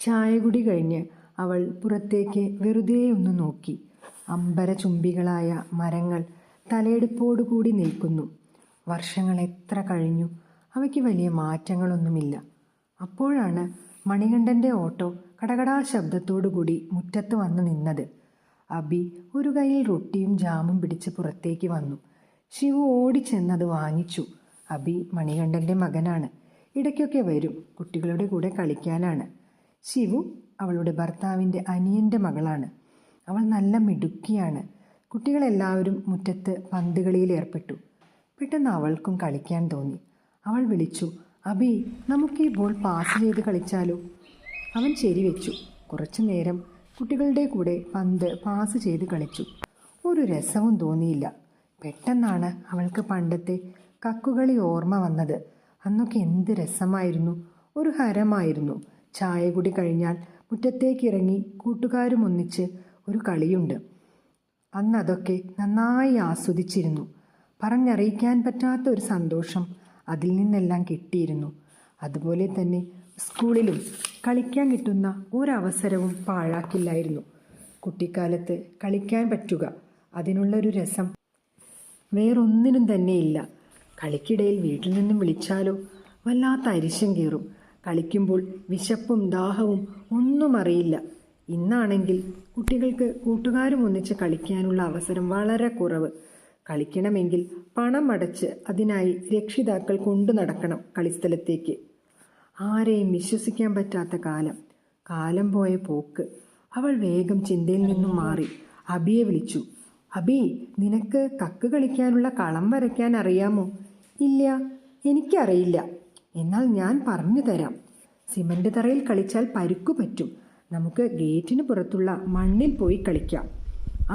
ചായകുടി കഴിഞ്ഞ് അവൾ പുറത്തേക്ക് വെറുതെ ഒന്ന് നോക്കി. അമ്പരചുംബികളായ മരങ്ങൾ തലയെടുപ്പോടുകൂടി നിൽക്കുന്നു. വർഷങ്ങൾ എത്ര കഴിഞ്ഞു, അവയ്ക്ക് വലിയ മാറ്റങ്ങളൊന്നുമില്ല. അപ്പോഴാണ് മണികണ്ഠൻ്റെ ഓട്ടോ കടകടാ ശബ്ദത്തോടുകൂടി മുറ്റത്ത് വന്നു നിന്നത്. അബി ഒരു കയ്യിൽ റൊട്ടിയും ജാമും പിടിച്ച് പുറത്തേക്ക് വന്നു. ശിവു ഓടിച്ചെന്നത് വാങ്ങിച്ചു. അബി മണികണ്ഠൻ്റെ മകനാണ്. ഇടയ്ക്കൊക്കെ വരും, കുട്ടികളുടെ കൂടെ കളിക്കാനാണ്. ശിവു അവളുടെ ഭർത്താവിൻ്റെ അനിയൻ്റെ മകളാണ്. അവൾ നല്ല മിടുക്കിയാണ്. കുട്ടികളെല്ലാവരും മുറ്റത്ത് പന്തുകളിയിൽ ഏർപ്പെട്ടു. പെട്ടെന്ന് അവൾക്കും കളിക്കാൻ തോന്നി. അവൾ വിളിച്ചു, അബി, നമുക്ക് ഈ ബോൾ പാസ് ചെയ്ത് കളിച്ചാലോ? അവൻ ശരിവെച്ചു. കുറച്ചു നേരം കുട്ടികളുടെ കൂടെ പന്ത് പാസ് ചെയ്ത് കളിച്ചു. ഒരു രസവും തോന്നിയില്ല. പെട്ടെന്നാണ് അവൾക്ക് പണ്ടത്തെ കക്കുകളി ഓർമ്മ വന്നത്. അന്നൊക്കെ എന്ത് രസമായിരുന്നു, ഒരു ഹരമായിരുന്നു. ചായ കുടി കഴിഞ്ഞാൽ മുറ്റത്തേക്കിറങ്ങി കൂട്ടുകാരും ഒന്നിച്ച് ഒരു കളിയുണ്ട്. അന്നതൊക്കെ നന്നായി ആസ്വദിച്ചിരുന്നു. പറഞ്ഞറിയിക്കാൻ പറ്റാത്ത ഒരു സന്തോഷം അതിൽ നിന്നെല്ലാം കിട്ടിയിരുന്നു. അതുപോലെ തന്നെ സ്കൂളിലും കളിക്കാൻ കിട്ടുന്ന ഒരവസരവും പാഴാക്കില്ലായിരുന്നു. കുട്ടിക്കാലത്ത് കളിക്കാൻ പറ്റുക, അതിനുള്ളൊരു രസം വേറൊന്നിനും തന്നെയില്ല. കളിക്കിടയിൽ വീട്ടിൽ നിന്നും വിളിച്ചാലോ വല്ലാത്ത അരിശം കയറും. കളിക്കുമ്പോൾ വിശപ്പും ദാഹവും ഒന്നും അറിയില്ല. ഇന്നാണെങ്കിൽ കുട്ടികൾക്ക് കൂട്ടുകാരും ഒന്നിച്ച് കളിക്കാനുള്ള അവസരം വളരെ കുറവ്. കളിക്കണമെങ്കിൽ പണം അടച്ച് അതിനായി രക്ഷിതാക്കൾ കൊണ്ടു നടക്കണം കളിസ്ഥലത്തേക്ക്. ആരെയും വിശ്വസിക്കാൻ പറ്റാത്ത കാലം. കാലം പോയ പോക്ക്. അവൾ വേഗം ചിന്തയിൽ നിന്നും മാറി അബിയെ വിളിച്ചു. അബി, നിനക്ക് കക്ക് കളിക്കാനുള്ള കളം വരയ്ക്കാൻ അറിയാമോ? ഇല്ല, എനിക്കറിയില്ല. എന്നാൽ ഞാൻ പറഞ്ഞു തരാം. സിമന്റ് തറയിൽ കളിച്ചാൽ പരുക്കു പറ്റും. നമുക്ക് ഗേറ്റിന് പുറത്തുള്ള മണ്ണിൽ പോയി കളിക്കാം.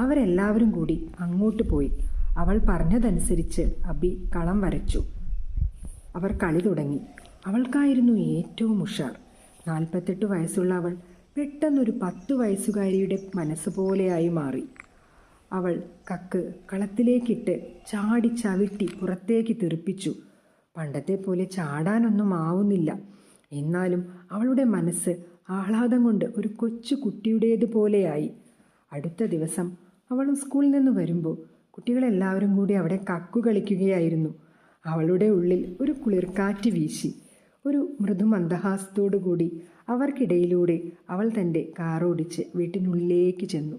അവരെല്ലാവരും കൂടി അങ്ങോട്ട് പോയി. അവൾ പറഞ്ഞതനുസരിച്ച് അബി കളം വരച്ചു. അവർ കളി തുടങ്ങി. അവൾക്കായിരുന്നു ഏറ്റവും ഉഷാർ. 48 വയസ്സുള്ള അവൾ പെട്ടെന്നൊരു 10 വയസ്സുകാരിയുടെ മനസ്സ് പോലെയായി മാറി. അവൾ കക്ക് കളത്തിലേക്കിട്ട് ചാടി ചവിട്ടി പുറത്തേക്ക് തെറിപ്പിച്ചു. പണ്ടത്തെ പോലെ ചാടാനൊന്നും ആവുന്നില്ല. എന്നാലും അവളുടെ മനസ്സ് ആഹ്ലാദം കൊണ്ട് ഒരു കൊച്ചു കുട്ടിയുടേതുപോലെയായി. അടുത്ത ദിവസം അവളും സ്കൂളിൽ നിന്ന് വരുമ്പോൾ കുട്ടികളെല്ലാവരും കൂടി അവിടെ കക്കു കളിക്കുകയായിരുന്നു. അവളുടെ ഉള്ളിൽ ഒരു കുളിർക്കാറ്റ് വീശി. ഒരു മൃദുമന്ദഹാസത്തോടു കൂടി അവർക്കിടയിലൂടെ അവൾ തൻ്റെ കാറോടിച്ച് വീട്ടിനുള്ളിലേക്ക് ചെന്നു.